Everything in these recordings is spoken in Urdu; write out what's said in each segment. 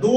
2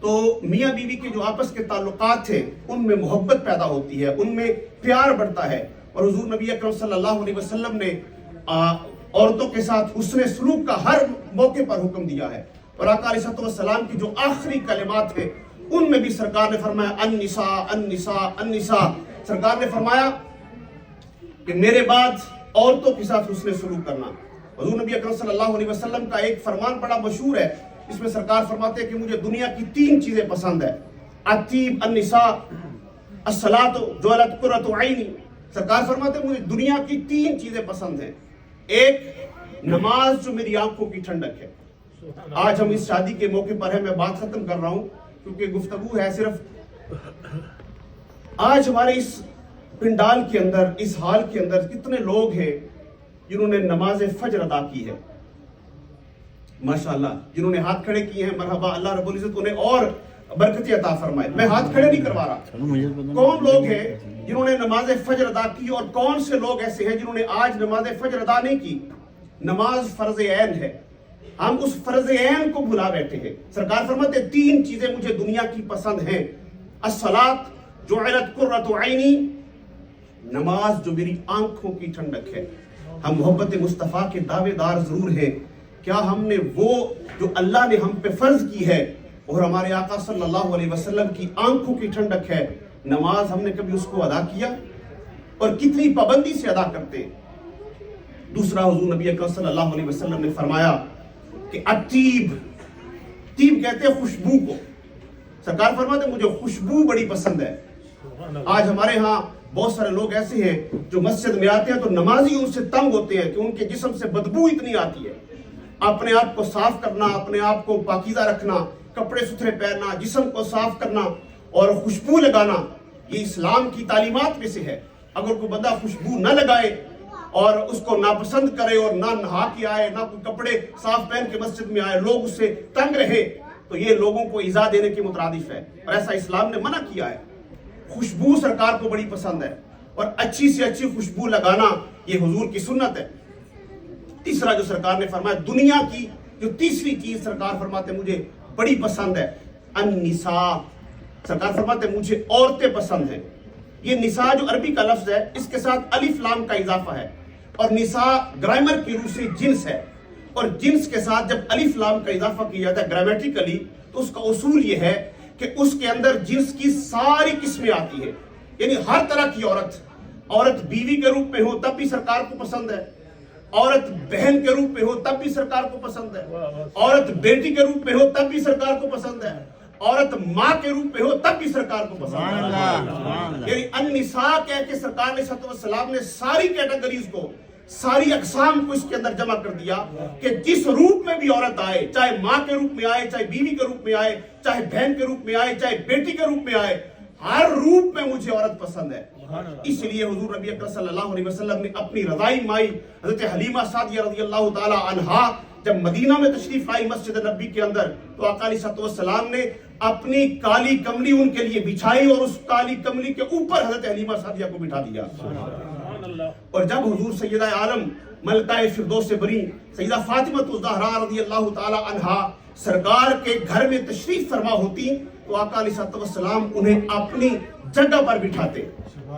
تو میاں بیوی کے جو آپس کے تعلقات ہیں ان میں محبت پیدا ہوتی ہے, ان میں پیار بڑھتا ہے. اور حضور نبی اکرم صلی اللہ علیہ وسلم نے عورتوں کے ساتھ حسن سلوک کا ہر موقع پر حکم دیا ہے. اور آقا علیہ السلام کی جو آخری کلمات ہیں ان میں بھی سرکار نے فرمایا النساء النساء النساء. سرکار نے فرمایا کہ میرے بعد عورتوں کے ساتھ حسن سلوک کرنا. حضور نبی اکرم صلی اللہ علیہ وسلم کا ایک فرمان بڑا مشہور ہے, اس میں سرکار فرماتے ہیں کہ مجھے دنیا کی 3 چیزیں پسند ہے. الطیب, النساء, الصلاۃ جعلت قرۃ عینی. سرکار فرماتے ہیں مجھے دنیا کی 3 چیزیں پسند ہیں. ایک, نماز جو میری آنکھوں کی ٹھنڈک ہے. آج ہم اس شادی کے موقع پر ہیں, میں بات ختم کر رہا ہوں کیونکہ گفتگو ہے صرف. آج ہمارے اس پنڈال کے اندر, اس ہال کے اندر کتنے لوگ ہیں جنہوں نے نماز فجر ادا کی ہے, ماشاءاللہ, جنہوں نے ہاتھ کھڑے کیے ہیں. مرحبا, اللہ رب العزت انہیں اور برکتی عطا فرمائے. میں ہاتھ کھڑے نہیں کروا رہا. کون لوگ ہیں جنہوں نے نماز فجر ادا کی, اور کون سے لوگ ایسے ہیں جنہوں نے آج نماز فجر ادا نہیں کی؟ نماز فرض عین ہے, ہم اس فرض عین کو بھلا بیٹھے ہیں. سرکار فرماتے 3 چیزیں مجھے دنیا کی پسند ہیں. الصلاۃ جعلت قرۃ عینی, نماز جو میری آنکھوں کی ٹھنڈک ہے. ہم محبت مصطفیٰ کے دعوے دار ضرور ہیں, کیا ہم نے وہ جو اللہ نے ہم پہ فرض کی ہے اور ہمارے آقا صلی اللہ علیہ وسلم کی آنکھوں کی ٹھنڈک ہے, نماز ہم نے کبھی اس کو ادا کیا؟ اور کتنی پابندی سے ادا کرتے. دوسرا, حضور نبی اکرم صلی اللہ علیہ وسلم نے فرمایا کہ الطیب, طیب کہتے ہیں خوشبو کو. سرکار فرماتے مجھے خوشبو بڑی پسند ہے. آج ہمارے ہاں بہت سارے لوگ ایسے ہیں جو مسجد میں آتے ہیں تو نمازی ان سے تنگ ہوتے ہیں کہ ان کے جسم سے بدبو اتنی آتی ہے. اپنے آپ کو صاف کرنا, اپنے آپ کو پاکیزہ رکھنا, کپڑے ستھرے پہننا, جسم کو صاف کرنا اور خوشبو لگانا, یہ اسلام کی تعلیمات میں سے ہے. اگر کوئی بندہ خوشبو نہ لگائے اور اس کو ناپسند کرے اور نہ نہا کے آئے, نہ کوئی کپڑے صاف پہن کے مسجد میں آئے, لوگ اس سے تنگ رہے, تو یہ لوگوں کو ایذا دینے کے مترادف ہے, اور ایسا اسلام نے منع کیا ہے. خوشبو سرکار کو بڑی پسند ہے, اور اچھی سے اچھی خوشبو لگانا یہ حضور کی سنت ہے. تیسرا جو سرکار نے فرمایا, دنیا کی جو تیسری چیز سرکار فرماتے مجھے بڑی پسند ہے, النساء. سرکار فرماتے مجھے عورتیں پسند ہیں. یہ نساء جو عربی کا لفظ ہے اس کے ساتھ الف لام کا اضافہ ہے, اور نساء گرامر کی روح سے جنس ہے, اور جنس کے ساتھ جب الف لام کا اضافہ کیا جاتا ہے گرامیٹیکلی تو اس کا اصول یہ ہے کہ اس کے اندر جنس کی ساری قسمیں آتی ہیں. یعنی ہر طرح کی عورت بیوی کے روپ میں ہو تب بھی سرکار کو پسند ہے, عورت بہن کے روپ میں ہو تب بھی سرکار کو پسند ہے, عورت بیٹی کے روپ میں ہو تب بھی سرکار کو پسند ہے, عورت ماں کے روپ میں ہو تب بھی سرکار کو پسند ہے. یعنی النساء کہہ کے سرکار نے صلی اللہ علیہ وسلم نے ساری کیٹیگریز کو, ساری اقسام کو اس کے اندر جمع کر دیا کہ جس روپ میں بھی عورت آئے, چاہے ماں کے روپ میں آئے, چاہے بیوی کے روپ میں آئے, چاہے بہن کے روپ میں آئے, چاہے بیٹی کے روپ میں آئے, ہر روپ میں مجھے عورت پسند ہے. اس لیے حضور نبی اکرم صلی اللہ علیہ وسلم نے اپنی رضائی مائی حضرت حلیمہ سعدیہ رضی اللہ تعالی عنہا جب مدینہ میں تشریف لائی مسجد نبی کے اندر, تو آقا علیہ السلام نے اپنی کالی کملی ان کے لیے بچھائی اور اس کالی کملی کے اوپر حضرت حلیمہ سعدیہ کو بٹھا دیا. اور جب حضور سیدہ عالم ملکہ فردوس بری سیدہ فاطمہ الزہراء رضی اللہ تعالی عنہا سرکار کے گھر میں تشریف فرما ہوتی تو آقا علیہ السلام انہیں اپنی جگہ پر بٹھاتے,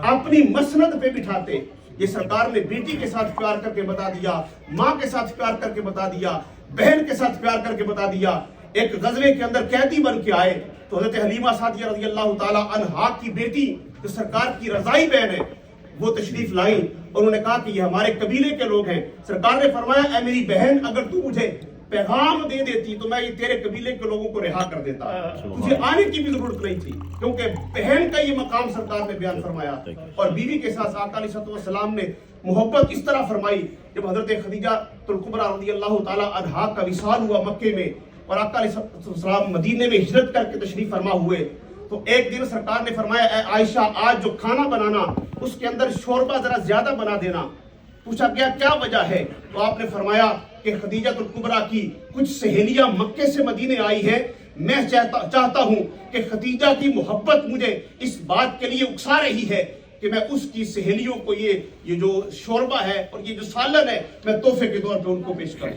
اپنی مسند پہ بٹھاتے. یہ سرکار نے بیٹی کے ساتھ پیار کر کے بتا دیا, ماں کے ساتھ پیار کر کے بتا دیا, بہن کے ساتھ پیار کر کے بتا دیا. ایک غزوے کے اندر قیدی بن کے آئے تو حضرت حلیمہ سعدیہ رضی اللہ تعالی عنہا کی بیٹی جو سرکار کی رضائی بہن ہے وہ تشریف لائیں اور انہوں نے کہا کہ یہ ہمارے قبیلے کے لوگ ہیں. سرکار نے فرمایا اے میری بہن, اگر تو مجھے پیغام دے دیتی تو میں یہ تیرے قبیلے کے لوگوں کو رہا کر دیتا, تجھے آنے کی بھی ضرورت نہیں تھی, کیونکہ بہن کا یہ مقام سرکار نے بیان فرمایا. اور بیوی کے ساتھ آقا علیہ السلام نے محبت اس طرح فرمائی جب حضرت خدیجہ الکبریٰ رضی اللہ تعالی عنہا کا وصال ہوا مکے میں اور آقا علیہ السلام مدینے میں ہجرت کر کے تشریف فرما ہوئے, تو ایک دن سرکار نے فرمایا اے عائشہ آج جو کھانا بنانا اس کے اندر شوربہ ذرا زیادہ بنا دینا. پوچھا گیا کیا وجہ ہے, تو آپ نے فرمایا کہ خدیجہ الکبریٰ کی کچھ سہیلیاں مکے سے مدینے آئی ہیں, میں چاہتا ہوں کہ خدیجہ کی محبت مجھے اس بات کے لیے اکسا رہی ہے کہ میں اس کی سہیلیوں کو یہ جو شوربہ ہے اور یہ جو سالن ہے میں تحفے کے طور پہ ان کو پیش کروں.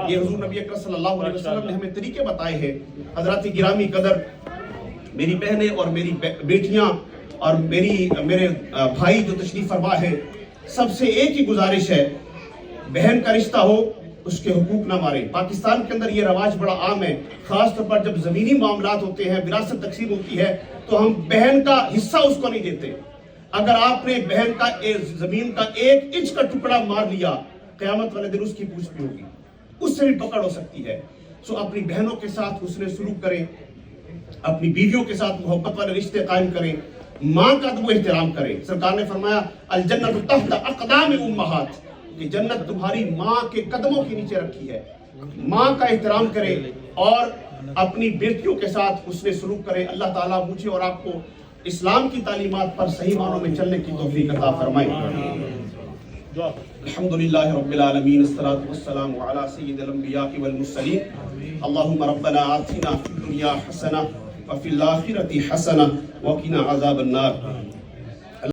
یہ حضور نبی اکرم صلی اللہ علیہ وسلم نے ہمیں طریقے بتائے ہیں. حضرات گرامی قدر، میری بہنیں اور میری بیٹیاں اور میرے بھائی جو تشریف فرما ہے، سب سے ایک ہی گزارش ہے، بہن کا رشتہ ہو اس کے حقوق نہ ماریں. پاکستان کے اندر یہ رواج بڑا عام ہے، خاص طور پر جب زمینی معاملات ہوتے ہیں، وراثت تقسیم ہوتی ہے تو ہم بہن کا حصہ اس کو نہیں دیتے. اگر آپ نے بہن کا زمین کا 1 انچ کا ٹکڑا مار لیا، قیامت والے دن اس کی پوچھ بھی ہوگی، اس سے بھی پکڑ ہو سکتی ہے. سو اپنی بہنوں کے ساتھ حسن سلوک کریں، اپنی بیویوں کے ساتھ محبت والے رشتے قائم کریں، ماں کا ادب و احترام کریں. سرکار نے فرمایا الجنت تحت اقدام امہات، کہ جنت تمہاری ماں کے قدموں کے نیچے رکھی ہے. ماں کا احترام کریں اور اپنی بیٹیوں کے ساتھ حسن سلوک کریں. اللہ تعالیٰ مجھے اور آپ کو اسلام کی تعلیمات پر صحیح معنوں میں چلنے کی توفیق عطا فرمائے. الحمدللہ رب العالمین، الصلاۃ والسلام علی سید الانبیاء والمرسلین. اللہم ربنا آتنا فی الدنیا حسنہ وفی الآخرۃ حسنہ وقنا عذاب النار.